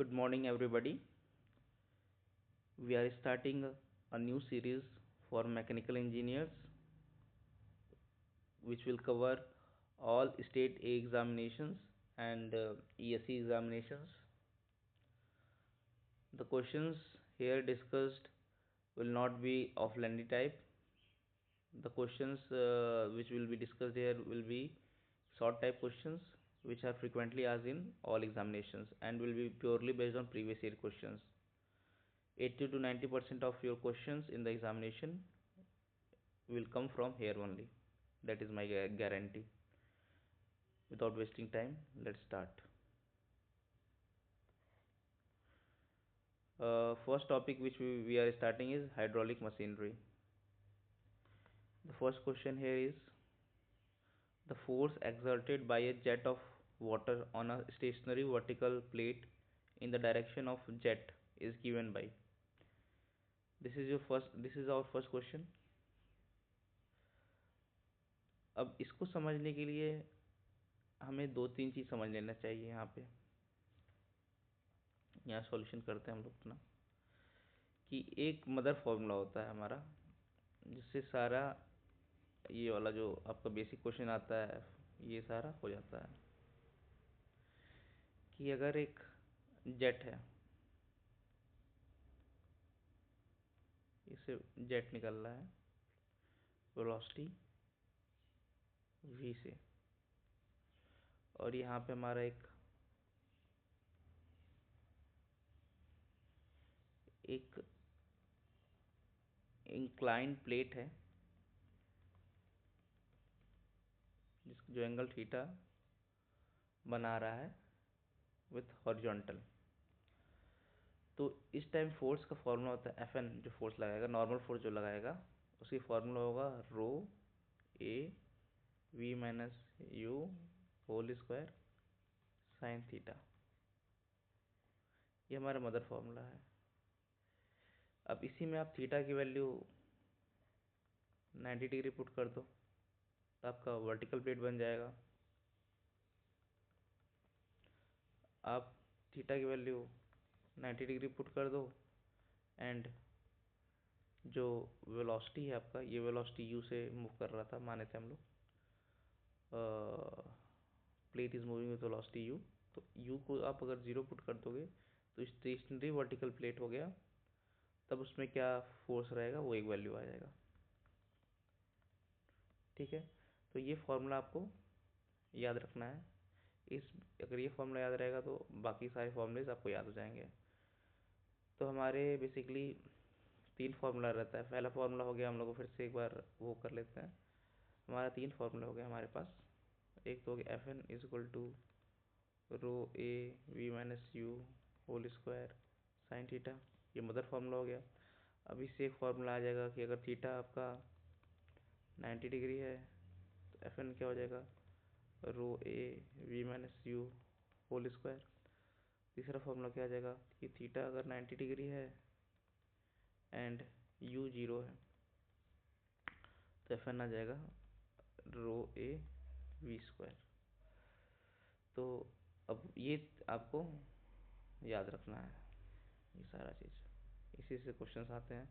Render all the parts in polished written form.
Good morning, everybody. We are starting a new series for mechanical engineers, which will cover all state A examinations and ESE examinations. The questions here discussed will not be of lengthy type. The questions which will be discussed here will be short type questions, which are frequently asked in all examinations and will be purely based on previous year questions. 80 to 90% of your questions in the examination will come from here only. That is my guarantee. Without wasting time, let's start. First topic which we are starting is hydraulic machinery. The first question here is the force exerted by a jet of water on a stationary vertical plate in the direction of jet is given by. This is our first question. अब इसको समझने के लिए हमें दो तीन चीज समझ लेना चाहिए। यहाँ सॉल्यूशन करते हैं हम लोग अपना कि एक मदर फॉर्मूला होता है हमारा, जिससे सारा ये वाला जो आपका बेसिक क्वेश्चन आता है ये सारा हो जाता है। कि अगर एक जेट है, इससे जेट निकल रहा है वेलोसिटी v से, और यहाँ पे हमारा एक इंक्लाइंड प्लेट है जो एंगल थीटा बना रहा है विथ हॉरिजॉन्टल। तो इस टाइम फोर्स का फॉर्मूला होता है Fn, जो फोर्स लगाएगा, नॉर्मल फोर्स जो लगाएगा उसकी फॉर्मूला होगा rho A V minus you whole square sine theta. ये हमारा मदर फॉर्मूला है। अब इसी में आप थीटा की वैल्यू 90 डिग्री पुट कर दो तो आपका वर्टिकल प्लेट बन जाएगा। आप थीटा की वैल्यू 90 डिग्री पुट कर दो एंड जो वेलोसिटी है आपका, ये वेलोसिटी यू से मूव कर रहा था, माने थे हम लोग plate is moving with velocity you, तो यू को आप अगर 0 पुट कर दोगे तो स्टेशनरी वर्टिकल प्लेट हो गया। तब उसमें क्या फोर्स रहेगा वो एक वैल्यू आ जाएगा। ठीक है, तो ये फॉर्मूला आपको याद रखना है। अगर ये फॉर्मूला याद रहेगा तो बाकी सारे फॉर्मूलेज आपको याद हो जाएंगे। तो हमारे बेसिकली 3 फार्मूला रहता है। पहला फार्मूला हो गया, हम लोग को फिर से एक बार वो कर लेते हैं। हमारा 3 फार्मूला हो गया हमारे पास। एक तो हो गया Fn is equal to rho A V minus you whole square sine theta, ये मदर फार्मूला हो गया। अब इससे एक फार्मूला आ जाएगा कि अगर थीटा आपका 90 डिग्री है तो Fn क्या हो जाएगा, rho A V minus you whole square. तीसरा फार्मूला क्या आ जाएगा कि थीटा अगर 90 डिग्री है एंड u 0 है तो Fn आ जाएगा रो ए वी स्क्वायर। तो अब ये आपको याद रखना है ये सारा चीज़, इसी से क्वेश्चंस आते हैं।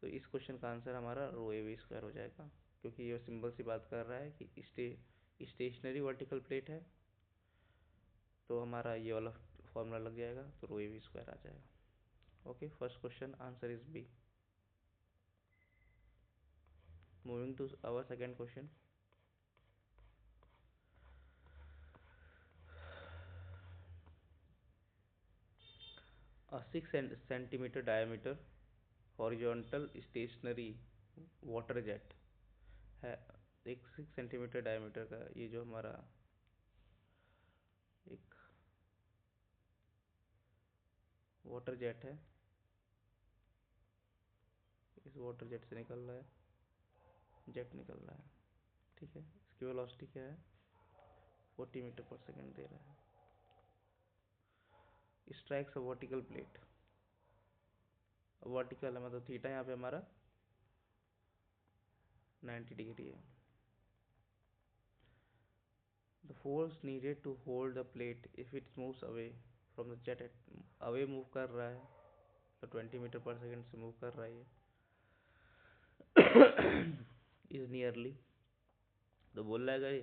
तो इस क्वेश्चन का आंसर हमारा रो ए वी स्क्वायर हो जाएगा, क्योंकि ये सिंपल सी बात कर रहा है कि स्टेशनरी वर्टिकल प्लेट है, तो हमारा ये वाला फॉर्मूला लग जाएगा, तो रो ए वी स्क्वायर आ जाएगा। Okay, first question answer is B. Moving to our second question. A 6 centimeter diameter horizontal stationary water jet है। एक 6 सेंटीमीटर डायमीटर का ये जो हमारा एक वाटर जेट है, इस वाटर जेट से निकल रहा है, जेट निकल रहा है। ठीक है, इसकी वेलोसिटी क्या है, 40 मीटर पर सेकेंड दे रहा है। Strikes a vertical plate, vertical है मतलब थीटा यहाँ पे हमारा 90 डिग्री है। The force needed to hold the plate if it moves away from the jet away move कर रहा है, तो 20 मीटर पर सेकेंड से मूव कर रहा है ये इज नियरली। तो बोल रहा है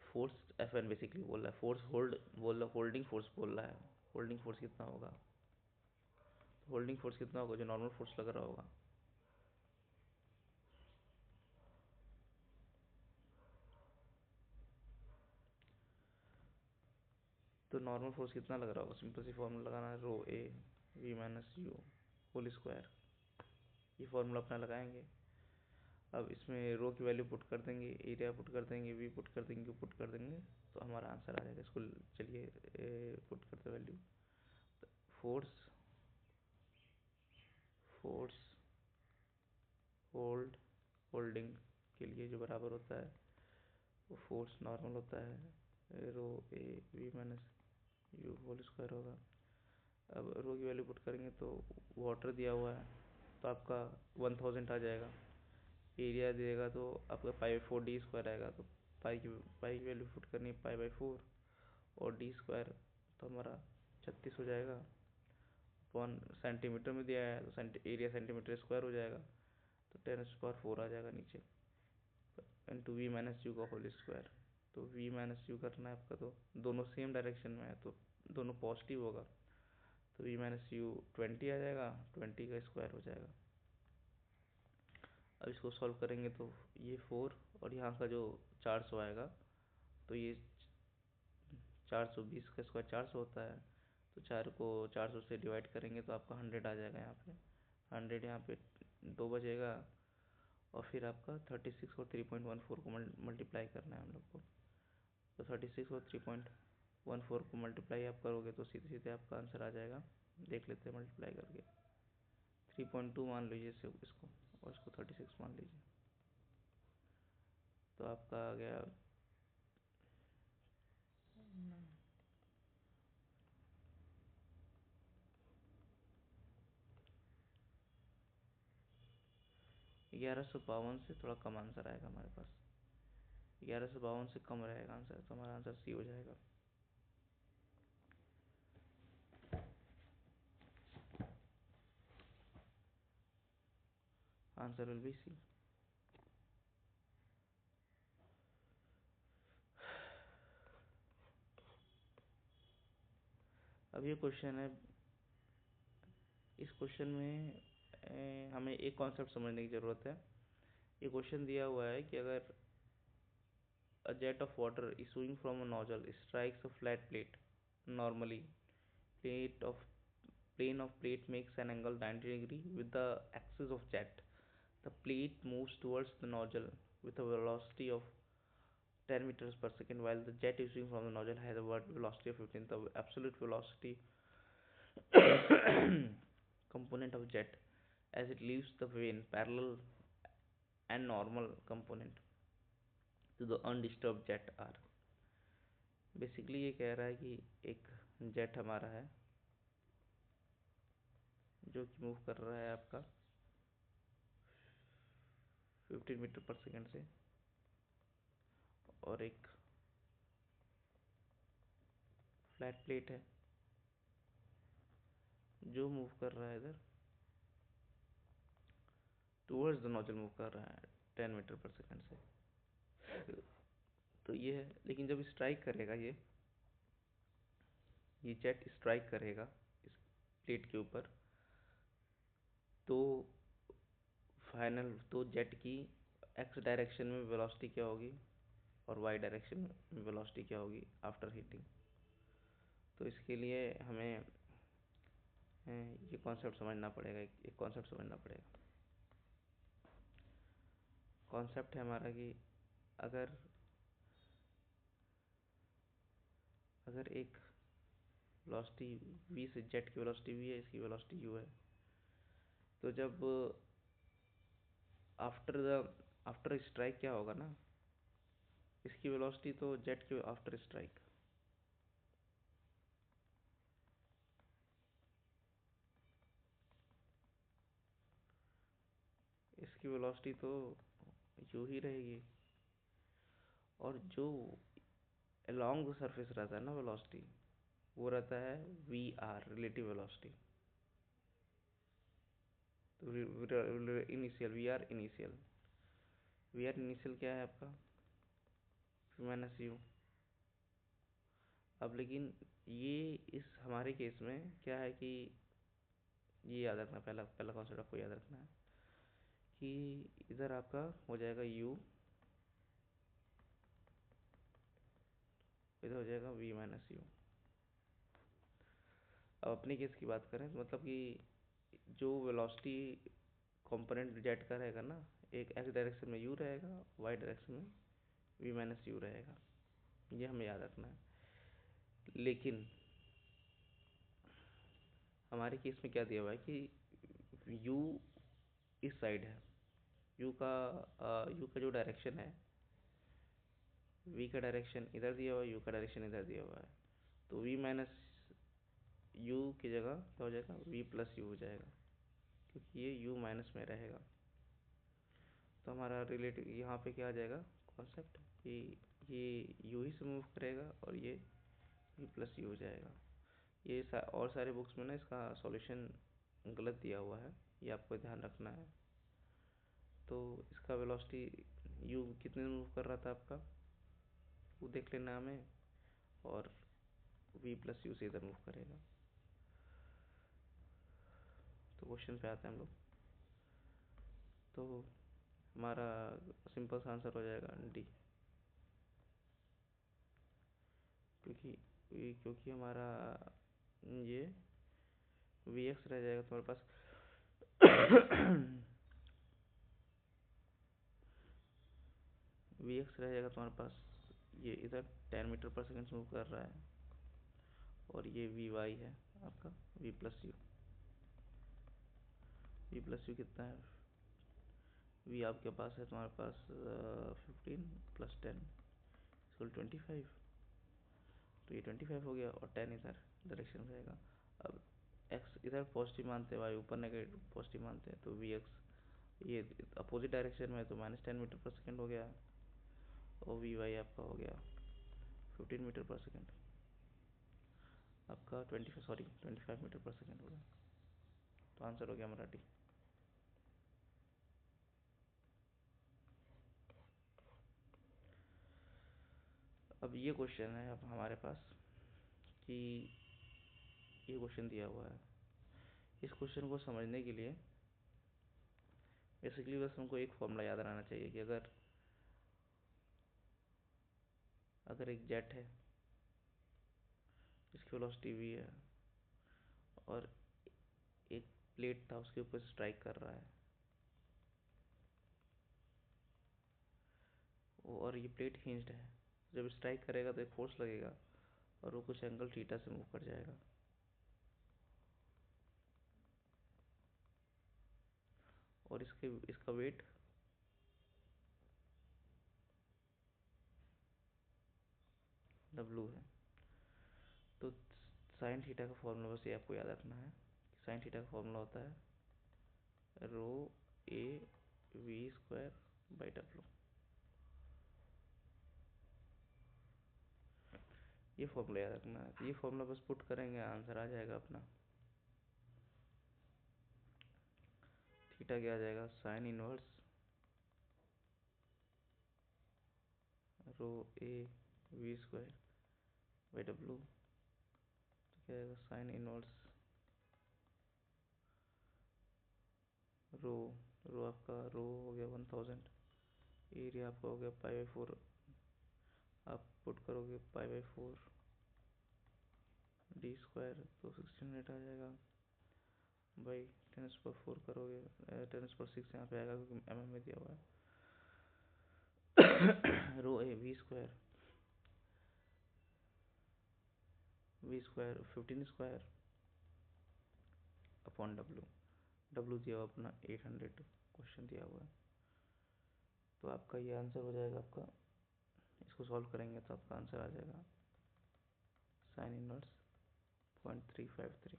फोर्स FN बेसिकली बोल रहा है, फोर्स होल्ड बोल रहा है, होल्डिंग फोर्स बोल रहा है। होल्डिंग फोर्स कितना होगा, होल्डिंग फोर्स कितना होगा जो नॉर्मल फोर्स लग रहा होगा। तो नॉर्मल फोर्स कितना लग रहा होगा, सिंपल सी फॉर्मूला लगाना है, rho A V minus you whole square. ये फॉर्मूला अपना लगाएंगे। अब इसमें रो की वैल्यू पुट कर देंगे, एरिया पुट कर देंगे, वी पुट कर देंगे, पुट कर देंगे, तो हमारा आंसर आ जाएगा। इसको चलिए पुट करते वैल्यू। फोर्स फोर्स होल्डिंग के लिए जो बराबर होता है वो फोर्स नॉर्मल होता है, rho A V minus you whole square होगा। अब रो की वैल्यू पुट करेंगे तो वाटर दिया हुआ है तो आपका 1000 आ जाएगा। एरिया दिएगा तो आपका π/4d² आएगा, तो पाई की वैल्यू पुट करनी है π/4 और d², तो हमारा 36 हो जाएगा। अपॉन सेंटीमीटर में दिया है तो एरिया सेंटीमीटर स्क्वायर हो जाएगा, तो 10⁴ आ जाएगा नीचे, इंटू वी माइनस यू का होल स्क्वायर। तो वी माइनस यू करना है आपका, तो दोनों सेम डायरेक्शन में है तो दोनों पॉजिटिव होगा, तो वी माइनस यू 20 आ जाएगा, 20 का स्क्वायर हो जाएगा। अब इसको सॉल्व करेंगे तो ये 4 और यहाँ का जो 400 आएगा, तो ये 420 का स्क्वायर 400 होता है, तो 400 से डिवाइड करेंगे तो आपका 100 आ जाएगा। यहाँ पे 100 यहाँ पे 2 बचेगा, और फिर आपका 36 और 3.14 को मल्टीप्लाई करना है हम लोग को। तो 36 और 3.14 को मल्टीप्लाई आप करोगे तो सीधे सीधे आपका आंसर आ जाएगा। देख लेते हैं मल्टीप्लाई करके। 3.2 मान लीजिए इसको, और इसको 36 मान लीजिए, तो आपका आ गया 1152 से थोड़ा कम आंसर आएगा हमारे पास। 1152 से कम रहेगा आंसर, तो हमारा आंसर सी हो जाएगा। Answer will be C. अब ये क्वेश्चन है, इस क्वेश्चन में हमें एक कॉन्सेप्ट समझने की ज़रूरत है। ये क्वेश्चन दिया हुआ है कि अगर a jet of water issuing from a nozzle strikes a flat plate normally, plate of plane of plate makes an angle 90 degree with the axis of jet. The plate moves towards the nozzle with a velocity of 10 meters per second, while the jet issuing from the nozzle has a velocity of 15. The absolute velocity component of jet as it leaves the vane parallel and normal component to the undisturbed jet are. Basically ये कह रहा है कि एक jet हमारा है जो कि मूव कर रहा है आपका 15 मीटर पर सेकेंड से, और एक फ्लैट प्लेट है जो मूव कर रहा है इधर टूवर्ड्स द नोजल, मूव कर रहा है 10 मीटर पर सेकेंड से। तो ये है, लेकिन जब स्ट्राइक करेगा ये जेट स्ट्राइक करेगा इस प्लेट के ऊपर, तो फाइनल तो जेट की एक्स डायरेक्शन में वेलोसिटी क्या होगी और वाई डायरेक्शन में वेलोसिटी क्या होगी आफ्टर हिटिंग। तो इसके लिए हमें ये कॉन्सेप्ट समझना पड़ेगा, एक कॉन्सेप्ट समझना पड़ेगा। कॉन्सेप्ट है हमारा कि अगर अगर एक वेलोसिटी v से जेट की वेलोसिटी v है, इसकी वेलोसिटी u है, तो जब आफ्टर स्ट्राइक क्या होगा ना, इसकी वेलोसिटी तो जेट के आफ्टर स्ट्राइक, इसकी वेलोसिटी तो u ही रहेगी, और जो अलोंग द सरफेस रहता है ना वेलोसिटी, वो रहता है वी आर, रिलेटिव वेलोसिटी। तो इनिशियल, वी आर इनिशियल क्या है आपका, माइनस यू। अब लेकिन ये इस हमारे केस में क्या है कि ये याद रखना, पहला पहला कॉन्सेप्ट आपको याद रखना है कि इधर आपका हो जाएगा u, इधर हो जाएगा v माइनस यू। अब अपने केस की बात करें तो मतलब कि जो वेलोसिटी कंपोनेंट जेट का रहेगा ना, एक x डायरेक्शन में u रहेगा, y डायरेक्शन में v माइनस यू रहेगा, ये हमें याद रखना है। लेकिन हमारे केस में क्या दिया हुआ है कि u इस साइड है, u का जो डायरेक्शन है, v का डायरेक्शन इधर दिया हुआ है, u का डायरेक्शन इधर दिया हुआ है। तो v माइनस यू की जगह क्या हो जाएगा, v प्लस यू हो जाएगा, क्योंकि ये u माइनस में रहेगा। तो हमारा रिलेटिव यहाँ पे क्या आ जाएगा कॉन्सेप्ट कि ये u ही से मूव करेगा और ये v प्लस यू हो जाएगा। ये और सारे बुक्स में ना इसका सॉल्यूशन गलत दिया हुआ है, ये आपको ध्यान रखना है। तो इसका वेलोसिटी u कितने मूव कर रहा था आपका, वो देख लेना हमें, और v प्लस यू से इधर मूव करेगा। तो क्वेश्चन पे आते हैं हम लोग। तो हमारा सिंपल सा आंसर हो जाएगा डी, क्योंकि हमारा ये वी एक्स रह जाएगा तुम्हारे पास वी एक्स रह जाएगा तुम्हारे पास, ये इधर 10 मीटर पर सेकेंड मूव कर रहा है, और ये वी वाई है आपका v plus u. V plus u कितना है, वी आपके पास है तुम्हारे पास 15 प्लस 10 इक्वल 25। तो ये 25 हो गया, और 10 इधर डायरेक्शन रहेगा। अब एक्स इधर पॉजिटिव मानते हैं, वाई ऊपर नेगेटिव पॉजिटिव मानते हैं, तो वी एक्स ये अपोजिट डायरेक्शन में है तो -10 मीटर पर सेकेंड हो गया, और वी वाई आपका हो गया 15 मीटर पर सेकेंड, आपका 25 मीटर पर सेकेंड हो गया। तो आंसर हो गया हमारा डी। अब ये क्वेश्चन है अब हमारे पास कि ये क्वेश्चन दिया हुआ है, इस क्वेश्चन को समझने के लिए बेसिकली बस हमको एक फॉर्मूला याद रहना चाहिए कि अगर एक जेट है जिसकी वेलोसिटी v है, और एक प्लेट था उसके ऊपर स्ट्राइक कर रहा है, और ये प्लेट हिंज्ड है, जब स्ट्राइक करेगा तो एक फोर्स लगेगा और वो कुछ एंगल थीटा से मूव कर जाएगा, और इसका वेट W है। तो साइन थीटा का फॉर्मूला बस ये आपको याद रखना है, साइन थीटा का फॉर्मूला होता है rho A V square by W. ये फॉर्मूला याद रखना है, तो ये फॉर्मूला बस पुट करेंगे आंसर आ जाएगा अपना। थीटा क्या आ जाएगा, sine inverse rho A V square by डब्लू। तो क्या आएगा, साइन इनवर्स रो, आपका रो हो गया 1000, एरिया आपका हो गया π/4, आप पुट करोगे π/4 डी स्क्वायर, तो 1600 आ जाएगा, बाई 10⁴ करोगे 10⁶ यहाँ पे आएगा क्योंकि mm में दिया हुआ है rho A V square 15 square upon W दिया हुआ अपना 800, क्वेश्चन दिया हुआ है। तो आपका ये आंसर हो जाएगा आपका, इसको सॉल्व करेंगे तो आपका आंसर आ जाएगा साइन इनवर्स 0.353,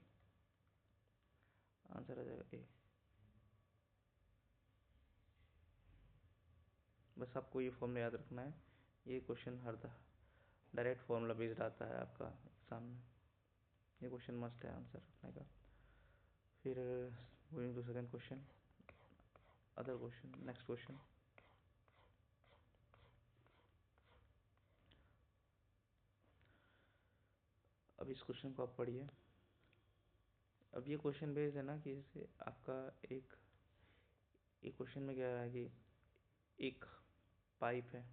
आंसर आ जाएगा ए। बस आपको ये फॉर्मूला याद रखना है, ये क्वेश्चन हर डायरेक्ट फॉर्मूला बेस्ड आता है आपका एग्जाम में। ये क्वेश्चन मस्ट है आंसर रखने का। फिर going to second question, other question, next question. अब इस क्वेश्चन को आप पढ़िए। अब ये क्वेश्चन बेस्ड है ना कि जैसे आपका एक क्वेश्चन में क्या है कि एक पाइप है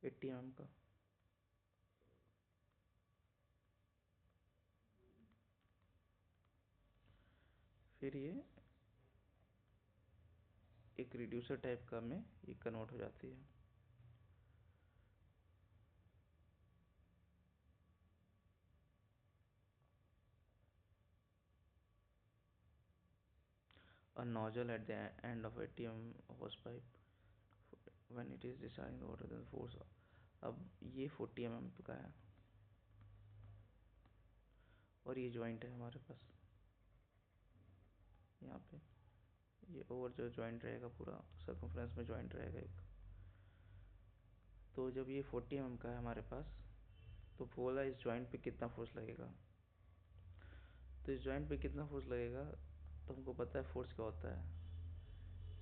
80 mm का, फिर ये एक रिड्यूसर टाइप का में ये कन्वर्ट हो जाती है। A nozzle at the end of 80 mm hose pipe when it is discharging the water then force। अब ये 40 mm का है और ये जॉइंट है हमारे पास यहाँ पे, ये ओवर जो जॉइंट रहेगा पूरा सर्कमफ्रेंस में जॉइंट रहेगा एक। तो जब ये 40 mm का है हमारे पास, तो बोला इस जॉइंट पे कितना फोर्स लगेगा। तो इस जॉइंट पे कितना फोर्स लगेगा, तो हमको पता है फोर्स क्या होता है,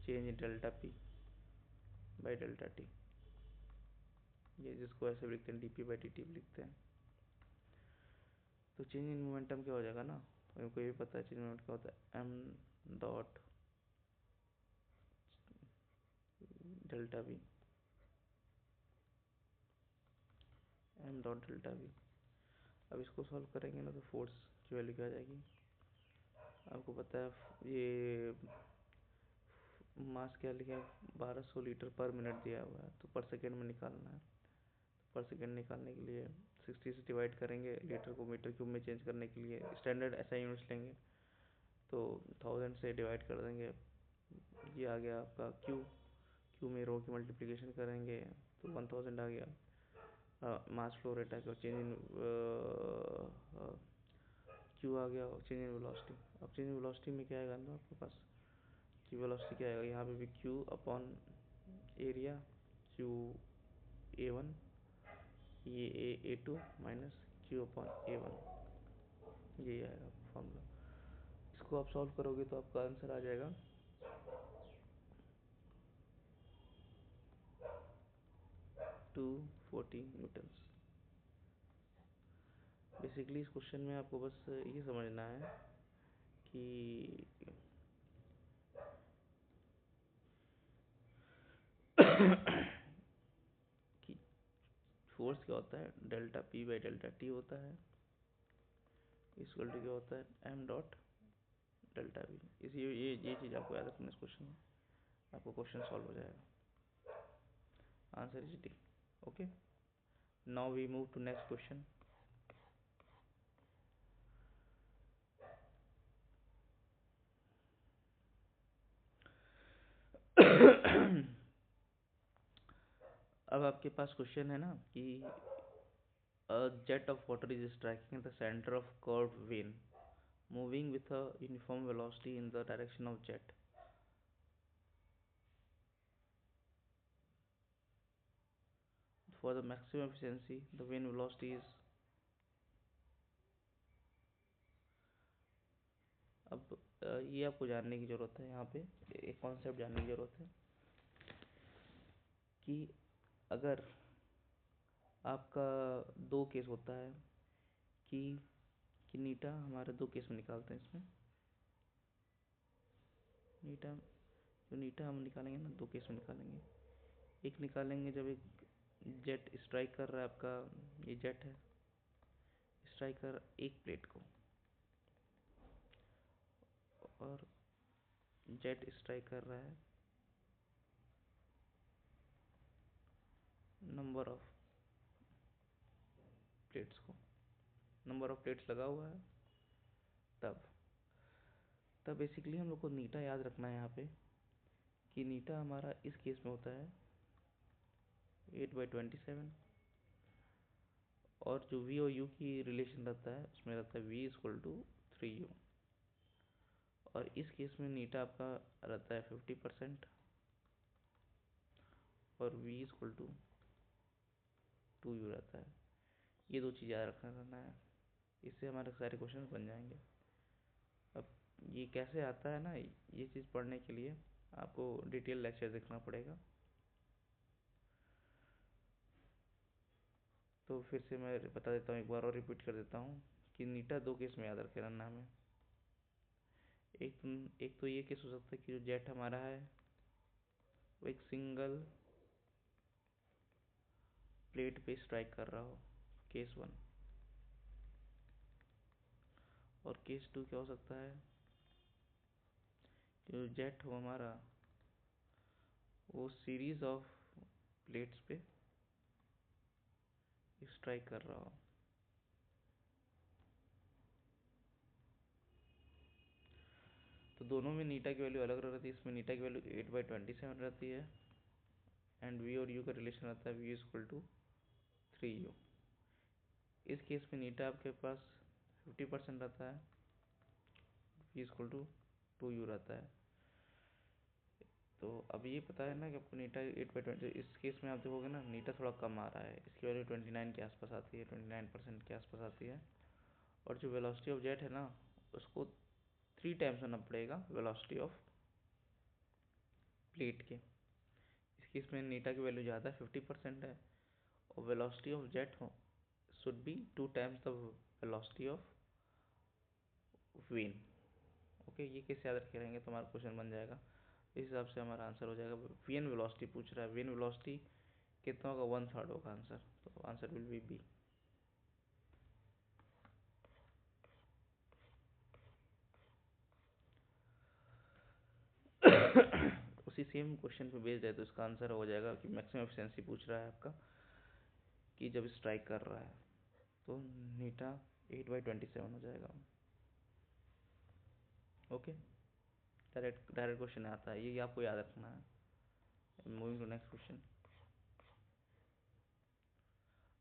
change in delta P by delta T, ये जिसको ऐसे भी लिखते हैं डीपी बाई डी टी भी लिखते हैं। तो चेंज इन मोमेंटम क्या हो जाएगा ना, हमको ये भी पता है चेंज इन मोमेंटम क्या होता है, m dot delta v, m dot delta v. अब इसको सॉल्व करेंगे ना तो फोर्स की वैल्यू क्या आ जाएगी, आपको पता है ये मास क्या लिखा है 1200 लीटर पर मिनट दिया हुआ है, तो पर सेकेंड में निकालना है। पर सेकेंड निकालने के लिए 60 से डिवाइड करेंगे, लीटर को मीटर क्यूब में चेंज करने के लिए स्टैंडर्ड ऐसा यूनिट्स लेंगे, तो 1000 से डिवाइड कर देंगे, ये आ गया आपका क्यू में रो की मल्टीप्लिकेशन करेंगे तो 1000 आ गया। मास फ्लो रेट आ गया, चेंज इन क्यू आ गया, चेंज इन वेलोसिटी। अब चेंज इन वेलोसिटी में क्या आएगा ना आपके पास, की वेलोसिटी क्या आएगा, यहाँ पे भी Q upon area, Q A1, ये A2 minus Q upon A1, ये आएगा फॉर्मूला। इसको आप सॉल्व करोगे तो आपका आंसर आ जाएगा 240 न्यूटन्स। बेसिकली इस क्वेश्चन में आपको बस ये समझना है कि कि फोर्स क्या होता है, delta P by delta T होता है, इक्वल टू क्या होता है एम डॉट डेल्टा वी। इस ये चीज़ आपको याद रखना इस क्वेश्चन में, आपको क्वेश्चन सॉल्व हो जाएगा। Answer is D. Okay, now we move to next question. अब आपके पास क्वेश्चन है ना कि a jet of water is striking the center of curved vein moving with a uniform velocity in the direction of jet. For the maximum efficiency the vein velocity is। अब ये आपको जानने की ज़रूरत है, यहाँ पे एक कॉन्सेप्ट जानने की ज़रूरत है कि अगर आपका दो केस होता है कि नीटा, हमारे दो केस में निकालते हैं इसमें नीटा, जो नीटा हम निकालेंगे ना दो केस में निकालेंगे। एक निकालेंगे जब एक जेट स्ट्राइक कर रहा है, आपका ये जेट है स्ट्राइक कर एक प्लेट को, और जेट स्ट्राइक कर रहा है नंबर ऑफ प्लेट्स को, नंबर ऑफ प्लेट्स लगा हुआ है। तब तब बेसिकली हम लोग को नीटा याद रखना है यहाँ पे कि नीटा हमारा इस केस में होता है 8/27, और जो वी और यू की रिलेशन रहता है उसमें रहता है v इक्वल टू 3u, और इस केस में नीटा आपका रहता है 50% और v इक्वल टू 2u रहता है। ये दो चीज़ याद रखना रहना है। इससे हमारे सारे क्वेश्चन बन जाएंगे। अब ये कैसे आता है ना, ये चीज़ पढ़ने के लिए आपको डिटेल लेक्चर देखना पड़ेगा। तो फिर से मैं बता देता हूँ, एक बार और रिपीट कर देता हूँ कि नीटा दो केस में याद रखे रखना हमें। एक तो ये केस हो सकता है कि जो जेट हमारा है वो एक सिंगल प्लेट पे स्ट्राइक कर रहा हो, केस 1। और केस 2 क्या हो सकता है कि जो जेट हो हमारा वो सीरीज ऑफ प्लेट्स पे स्ट्राइक कर रहा हो। तो दोनों में नीटा की वैल्यू अलग अलग रहती है। इसमें नीटा की वैल्यू 8/27 रहती है एंड वी और यू का रिलेशन रहता है v इक्वल टू 3u। इस केस में नीटा आपके पास 50% रहता है, v इक्वल टू 2u रहता है। तो अब ये पता है ना कि आपको नीटा 8/20, इस केस में आप देखोगे ना नीटा थोड़ा कम आ रहा है, इसकी वैल्यू 29 के आसपास आती है, 29% के आसपास आती है। और जो वेलोसिटी ऑफ जेट है ना उसको 3 टाइम्स होना पड़ेगा वेलोसिटी ऑफ प्लेट के। इस केस में नीटा की वैल्यू ज़्यादा है, 50% है, और वेलोसिटी ऑफ जेट हो should be 2 times the velocity of when. Okay, ये कैसे याद रखे रहेंगे तो हमारा क्वेश्चन बन जाएगा। इस हिसाब से हमारा आंसर हो जाएगा। वेन वेलोसिटी पूछ रहा है, वेन वेलोसिटी कितना होगा, 1/3 होगा आंसर, तो आंसर विल बी बी। उसी सेम क्वेश्चन पे बेस्ड है तो इसका आंसर हो जाएगा कि मैक्सिमम एफिशिएंसी पूछ रहा है आपका कि जब स्ट्राइक कर रहा है तो नीटा 8/27 हो जाएगा। ओके, डायरेक्ट डायरेक्ट क्वेश्चन आता है, ये आपको याद रखना है। Moving to next question.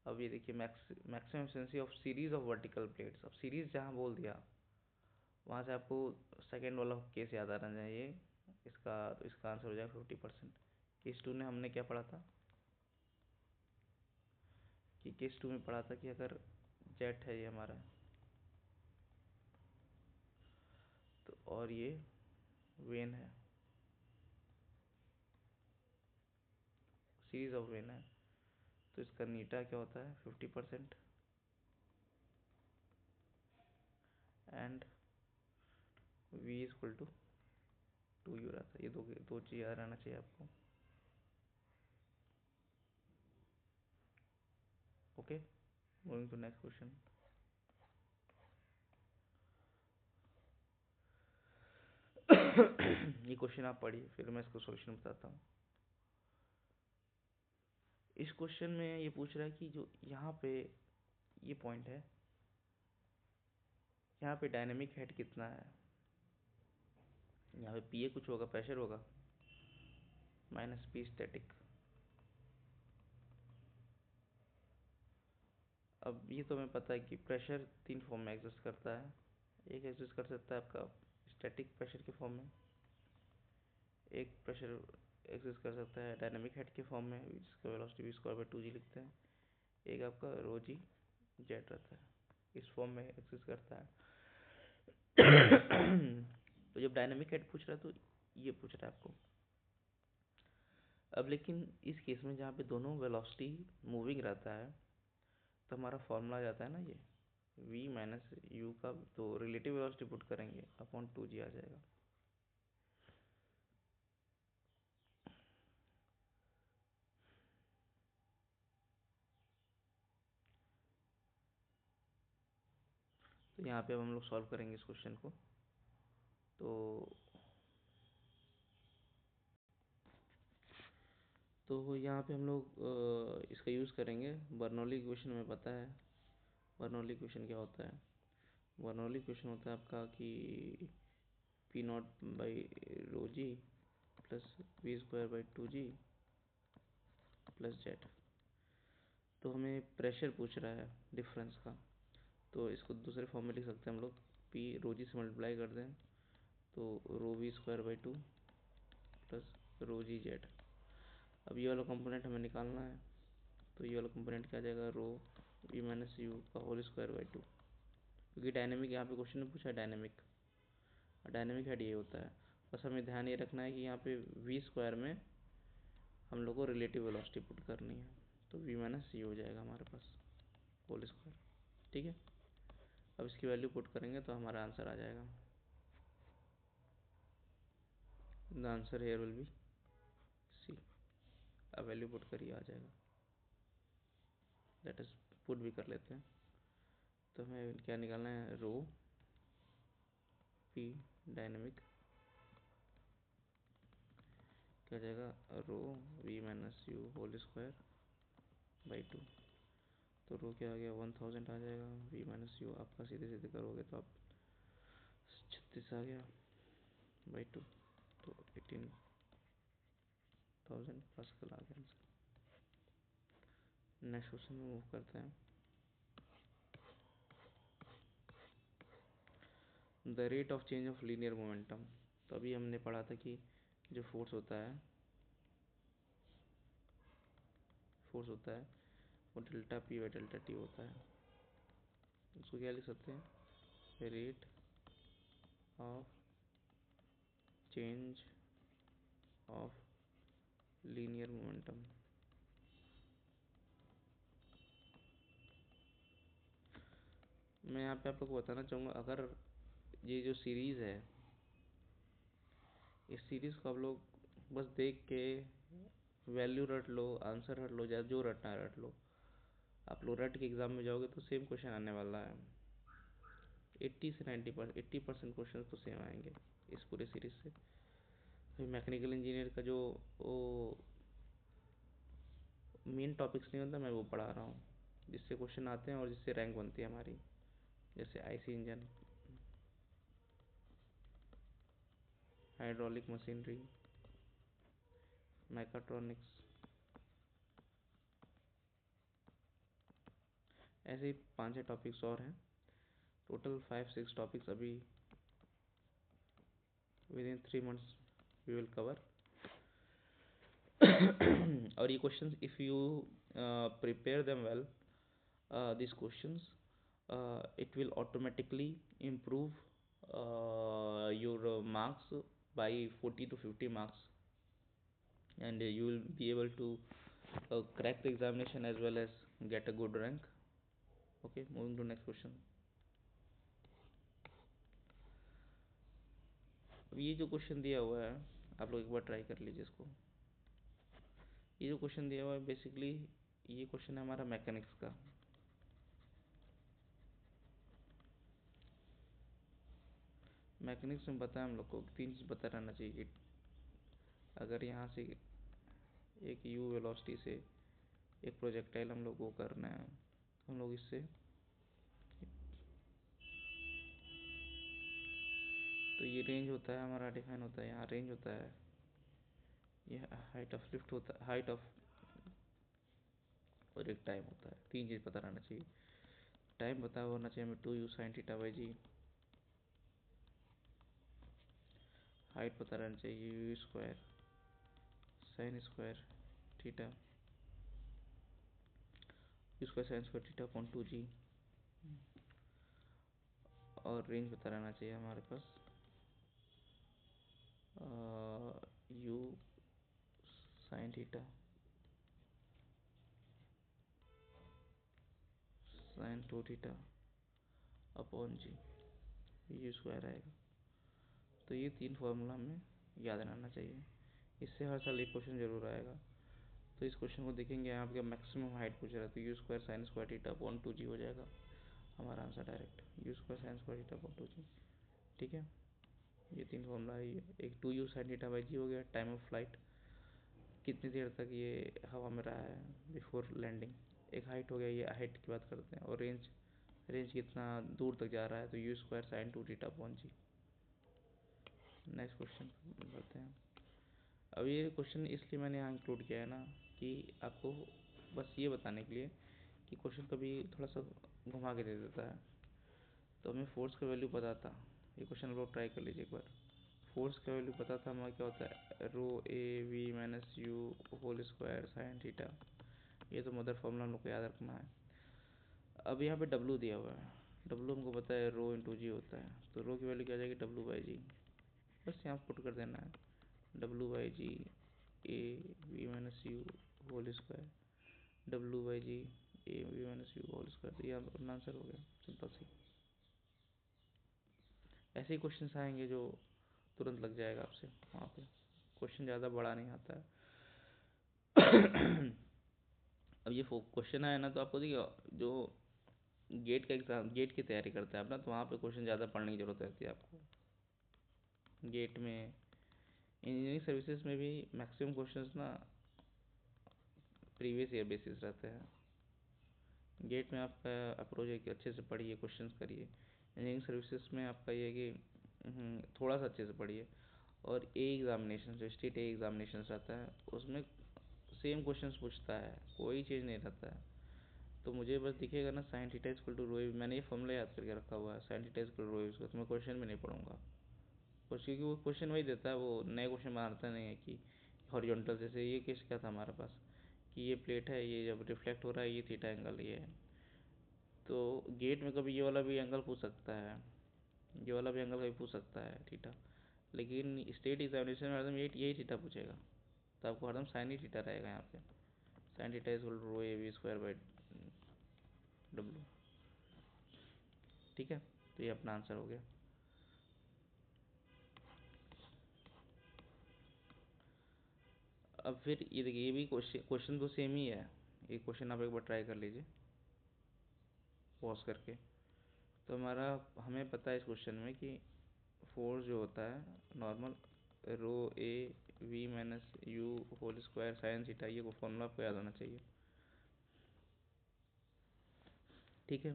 अब ये देखिए, maximum efficiency of series of vertical plates. अब सीरीज जहाँ बोल दिया वहाँ से आपको सेकेंड वाला केस याद आना चाहिए इसका, तो इसका आंसर हो जाएगा 50%। केस 2 ने हमने क्या पढ़ा था कि केस 2 में पढ़ा था कि अगर जेट है ये हमारा, तो और ये वेन है, सीरीज ऑफ वेन है, तो इसका नीटा क्या होता है 50% and v equal to 2u रहता है। ये दो चीज़ याद रहना चाहिए आपको। Okay, moving to next question. ये क्वेश्चन आप पढ़िए फिर मैं इसको सॉल्यूशन बताता हूँ। इस क्वेश्चन में ये पूछ रहा है कि जो यहाँ पे ये पॉइंट है, यहाँ पे डायनेमिक हेड कितना है, यहाँ पे पी ए कुछ होगा, प्रेशर होगा, माइनस पी स्टैटिक। अब ये तो हमें पता है कि प्रेशर 3 फॉर्म में एग्जिस्ट करता है। एक एग्जिस्ट कर सकता है आपका स्टैटिक प्रेशर के फॉर्म में, एक प्रेशर एग्जिस्ट कर सकता है डायनेमिक हेड के फॉर्म में जिसका वेलोसिटी v²/2g लिखते हैं, एक आपका रो जी जेट रहता है, इस फॉर्म में एग्जिस्ट करता है। तो जब डायनेमिक हेड पूछ रहा है तो ये पूछ रहा है आपको। अब लेकिन इस केस में जहाँ पे दोनों वेलोसिटी मूविंग रहता है तो हमारा फॉर्मूला जाता है ना ये v माइनस यू का, तो रिलेटिव वेलोसिटी पुट करेंगे अपॉन 2g आ जाएगा। तो यहाँ पे अब हम लोग सॉल्व करेंगे इस क्वेश्चन को। तो यहाँ पे हम लोग इसका यूज़ करेंगे बर्नौली इक्वेशन। हमें पता है बर्नौली इक्वेशन क्या होता है। बर्नौली इक्वेशन होता है आपका कि P0/ρg plus v²/2g plus jet. तो हमें प्रेशर पूछ रहा है डिफरेंस का, तो इसको दूसरे फॉर्म में लिख सकते हैं हम लोग, पी ρg से मल्टीप्लाई कर दें तो ρv²/2 प्लस ρg जेट। अब ये वाला कंपोनेंट हमें निकालना है, तो ये वाला कंपोनेंट क्या आ जाएगा, रो v माइनस यू का होल स्क्वायर बाई 2। क्योंकि डायनेमिक यहाँ पे क्वेश्चन में पूछा है डायनेमिक हेड ये होता है। बस हमें ध्यान ये रखना है कि यहाँ पे वी स्क्वायर में हम लोग को रिलेटिव वेलोसिटी पुट करनी है, तो वी माइनस यू हो जाएगा हमारे पास होल स्क्वायर। ठीक है, अब इसकी वैल्यू पुट करेंगे तो हमारा आंसर आ जाएगा। The answer here will be C. अब वैल्यू पुट करिए, आ जाएगा। लेट अस पुट भी कर लेते हैं। तो हमें क्या निकालना है, रो पी डायनेमिक क्या जाएगा, rho V minus you whole square by 2। तो रो क्या आ गया, 1000 आ जाएगा। वी माइनस यू आपका सीधे सीधे करोगे तो आप 36 आ गया बाई 2, तो 18,000 पास्कल आ गया आंसर। नेक्स्ट क्वेश्चन में मूव करते हैं। The rate of change of linear momentum. तो अभी हमने पढ़ा था कि जो फोर्स होता है वो delta P by delta T होता है। उसको क्या लिख सकते हैं, rate of change of linear momentum. मैं यहाँ पे आप लोग को बताना चाहूँगा, अगर ये जो सीरीज़ है, इस सीरीज़ को आप लोग बस देख के वैल्यू रट लो, आंसर रट लो, या जो रटना है रट लो। आप लोग रट के एग्ज़ाम में जाओगे तो सेम क्वेश्चन आने वाला है। 80 से 80% क्वेश्चन तो सेम आएंगे इस पूरे सीरीज से। अभी मैकेनिकल इंजीनियर का जो वो मेन टॉपिक्स नहीं होता, मैं वो पढ़ा रहा हूँ जिससे क्वेश्चन आते हैं और जिससे रैंक बनती है हमारी। जैसे IC engine, hydraulic machinery, mechatronics, ऐसे ही 5-6 टॉपिक्स और हैं। टोटल 5-6 टॉपिक्स अभी within 3 months we will cover. और ये questions if you prepare them well, these questions, it will automatically improve your marks by 40 to 50 marks, and you will be able to crack the examination as well as get a good rank. Okay, moving to next question. अब ये जो question दिया हुआ है आप लोग एक बार try कर लीजिए इसको। ये जो क्वेश्चन दिया हुआ है बेसिकली ये क्वेश्चन है हमारा मैकेनिक्स का। मैकेनिक्स में बताया हम लोग को 3 चीज़ पता रहना चाहिए कि अगर यहाँ से एक यू वेलोसिटी से एक प्रोजेक्टाइल हम लोग को करना है, हम लोग इससे तो ये रेंज होता है हमारा डिफाइन होता है, यहाँ रेंज होता है, ये हाइट ऑफ लिफ्ट होता है, हाइट ऑफ, और एक टाइम होता है। 3 चीज़ पता रहना चाहिए। टाइम पता होना चाहिए हमें 2u sin theta by G. Height पता रहना चाहिए U square sine square theta, U square sine square theta upon 2g। और रेंज पता रहना चाहिए हमारे पास U sine theta sine 2 theta upon G, U square आएगा। तो ये 3 फार्मूला हमें याद रहना चाहिए, इससे हर साल एक क्वेश्चन जरूर आएगा। तो इस क्वेश्चन को देखेंगे, यहाँ पे मैक्सिमम हाइट पूछ रहा है, तो u square sine square theta upon 2g हो जाएगा हमारा answer direct, you square sine square theta upon 2g। ठीक है, ये 3 फॉर्मूला है। एक 2u साइन थीटा बाई जी हो गया, टाइम ऑफ फ्लाइट कितनी देर तक ये हवा में रहा है बिफोर लैंडिंग। एक हाइट हो गया, ये हाइट की बात करते हैं। और रेंज, रेंज कितना दूर तक जा रहा है, तो u square sine 2 theta upon g. Next question बढ़ते हैं। अब ये क्वेश्चन इसलिए मैंने यहाँ इंक्लूड किया है ना कि आपको बस ये बताने के लिए कि क्वेश्चन कभी थोड़ा सा घुमा के दे देता है। तो हमें फोर्स का वैल्यू पता था, ये क्वेश्चन लोग ट्राई कर लीजिए एक बार। फोर्स का वैल्यू पता था हमारा, क्या होता है, rho A V minus you whole square sine theta. ये तो मदर फॉर्मूला हम लोग को याद रखना है। अब यहाँ पे डब्लू दिया हुआ है, डब्लू हमको पता है रो इंटू जी होता है, तो रो की वैल्यू क्या आ जाएगी डब्लू बाई जी, बस यहाँ पुट कर देना है W by G A we minus you whole square, W by G A we minus you whole square, तो ये अपना आंसर हो गया, सिंपल सी। ऐसे ही क्वेश्चन आएंगे जो तुरंत लग जाएगा आपसे वहाँ पे, क्वेश्चन ज़्यादा बड़ा नहीं आता है। अब ये क्वेश्चन आया ना, तो आपको देखिए जो गेट का एग्ज़ाम, गेट की तैयारी करते हैं आप ना, तो वहाँ पे क्वेश्चन ज़्यादा पढ़ने की ज़रूरत रहती है आपको। गेट में, इंजीनियरिंग सर्विसेज में भी मैक्सिमम क्वेश्चंस ना प्रीवियस ईयर बेसिस रहते हैं। गेट में आपका अप्रोच है कि अच्छे से पढ़िए, क्वेश्चंस करिए। इंजीनियरिंग सर्विसेज में आपका ये है कि थोड़ा सा अच्छे से पढ़िए। और ए एग्ज़ामिनेशन, जो स्टेट ए एग्ज़ामिनेशन रहता है, उसमें सेम क्वेश्चंस पूछता है, कोई चीज़ नहीं रहता है। तो मुझे बस दिखेगा ना sine theta equal to rho ए, मैंने ये फॉर्मूला याद करके रखा हुआ है, sine theta equal to rho ए, उसका तो मैं क्वेश्चन भी नहीं पढ़ूंगा कुछ, क्योंकि वो क्वेश्चन वही देता है, वो नए क्वेश्चन बनाता नहीं है कि हॉरिजॉन्टल। जैसे ये केस क्या था हमारे पास कि ये प्लेट है, ये जब रिफ्लेक्ट हो रहा है, ये थीटा एंगल ये है, तो गेट में कभी ये वाला भी एंगल पूछ सकता है, ये वाला भी एंगल कभी पूछ सकता है थीटा, लेकिन स्टेट एग्जामिनेशन में हरदम यही थीटा पूछेगा, तो आपको हरदम साइन ही थीटा रहेगा यहाँ पे, sine theta is rho A V square by डब्लू। ठीक है, तो ये अपना आंसर हो गया। अब फिर ये देखिए, ये भी क्वेश्चन तो सेम ही है, ये क्वेश्चन आप एक बार ट्राई कर लीजिए पॉज करके। तो हमारा, हमें पता है इस क्वेश्चन में कि फोर्स जो होता है normal rho A V minus you whole square sine theta, ये को फॉर्मूला आपको याद होना चाहिए। ठीक है,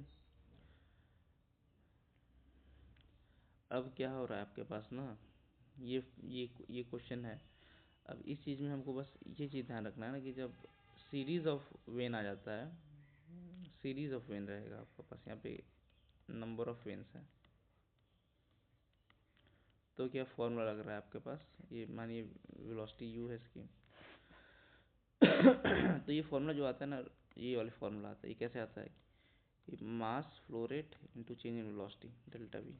अब क्या हो रहा है आपके पास ना, ये क्वेश्चन है। अब इस चीज़ में हमको बस ये चीज़ ध्यान रखना है ना कि जब सीरीज ऑफ वेन आ जाता है, सीरीज ऑफ वेन रहेगा आपके पास, यहाँ पे नंबर ऑफ वेन्स हैं, तो क्या फॉर्मूला लग रहा है आपके पास, ये मानिए वेलोसिटी u है इसकी। तो ये फॉर्मूला जो आता है ना, ये वाला फॉर्मूला आता है, ये कैसे आता है कि मास flow rate into change in velocity delta we,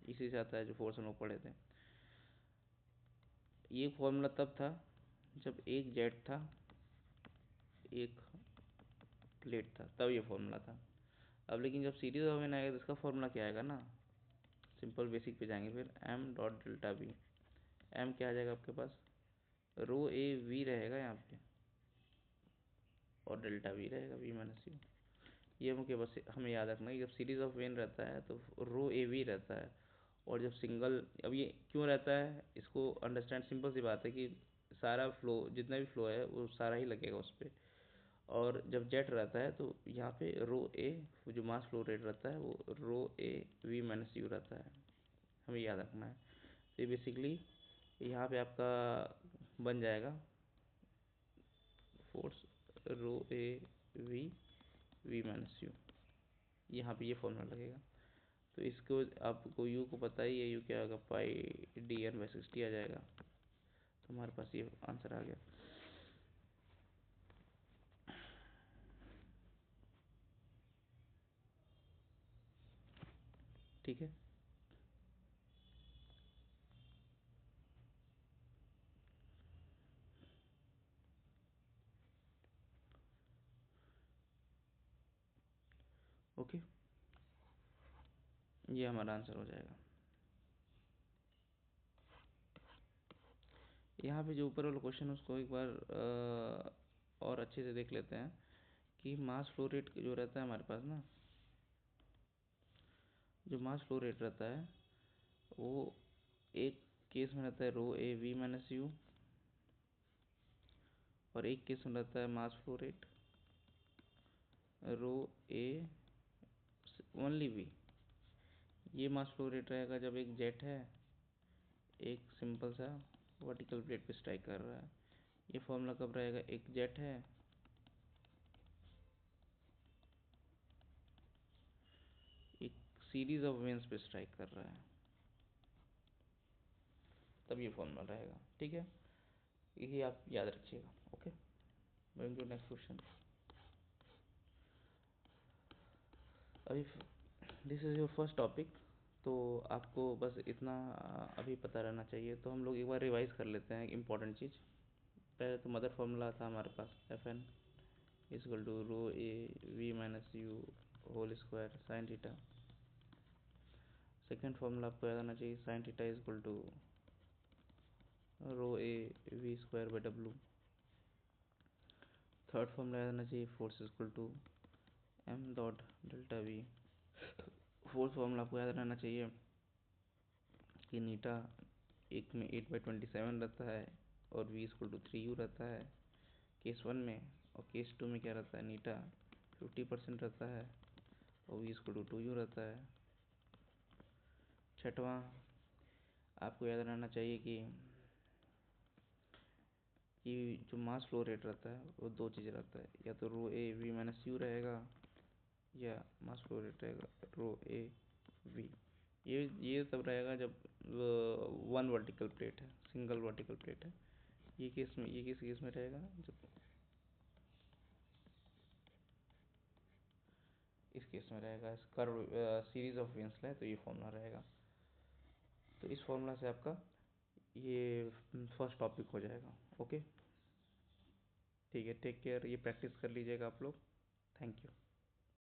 इसी से आता है जो फोर्स हम लोग पढ़े थे। ये फॉर्मूला तब था जब एक जेट था, एक प्लेट था, तब ये फॉर्मूला था। अब लेकिन जब सीरीज ऑफ वेन आएगा तो इसका फॉर्मूला क्या आएगा ना, सिंपल बेसिक पे जाएंगे फिर, m dot delta v. M क्या आ जाएगा आपके पास, रो ए वी रहेगा यहाँ पे, और डेल्टा वी रहेगा वी माइनस यू। ये मुझे बस हमें याद रखना है कि जब सीरीज ऑफ वेन रहता है तो रो ए वी रहता है, और जब सिंगल, अब ये क्यों रहता है इसको अंडरस्टैंड, सिंपल सी बात है कि सारा फ्लो, जितना भी फ्लो है वो सारा ही लगेगा उस पर। और जब जेट रहता है तो यहाँ पे रो ए, जो मास फ्लो रेट रहता है वो रो ए वी माइनस यू रहता है, हमें याद रखना है। तो बेसिकली यहाँ पे आपका बन जाएगा फोर्स रो ए वी वी माइनस यू, यहाँ पे ये फॉर्मूला लगेगा। तो इसको आपको यू को पता ही है, यू क्या होगा पाई डी एन बाई 60 आ जाएगा, तो हमारे पास ये आंसर आ गया। ठीक है, ओके, ये हमारा आंसर हो जाएगा। यहाँ पे जो ऊपर वाला क्वेश्चन उसको एक बार और अच्छे से देख लेते हैं कि मास फ्लो रेट जो रहता है हमारे पास ना, जो मास फ्लो रेट रहता है वो एक केस में रहता है rho A V minus u, और एक केस में रहता है mass flow rate rho a only v. ये मास फ्लो रेट रहेगा जब एक जेट है, एक सिंपल सा वर्टिकल प्लेट पे स्ट्राइक कर रहा है। ये फॉर्मूला कब रहेगा, एक जेट है, एक सीरीज ऑफ वेन्स पे स्ट्राइक कर रहा है, तब ये फॉर्मूला रहेगा। ठीक है, ये आप याद रखिएगा। Okay, going to next question. अभी this is your first topic. तो आपको बस इतना अभी पता रहना चाहिए। तो हम लोग एक बार रिवाइज कर लेते हैं इम्पॉर्टेंट चीज़। पहले तो मदर फॉर्मूला था हमारे पास, F N is equal to rho A V minus you whole square sine theta. Second formula आपको याद आना चाहिए, sine theta is equal to rho A V square by W. Third formula याद आना चाहिए, force is equal to M dot delta V. Fourth formula आपको याद रहना चाहिए कि नीटा एक में 8/27 रहता है और वी इजकल टू 3u रहता है केस 1 में, और केस 2 में क्या रहता है, नीटा 50% रहता है और वी इजकल टू 2u रहता है। छठवां आपको याद रहना चाहिए कि जो मास फ्लो रेट रहता है वो दो चीज़ रहता है, या तो रो ए वी माइनस यू रहेगा या मास फ्लो रेट रहेगा रो ए वी। ये तब रहेगा जब वन वर्टिकल प्लेट है, सिंगल वर्टिकल प्लेट है। ये किस केस में रहेगा, जब इस केस में रहेगा, इस कर्व सीरीज ऑफ वेन्स तो ये फॉर्मूला रहेगा। तो इस फॉर्मूला से आपका ये फर्स्ट टॉपिक हो जाएगा। ओके, ठीक है, टेक केयर। ये प्रैक्टिस कर लीजिएगा आप लोग। Thank you.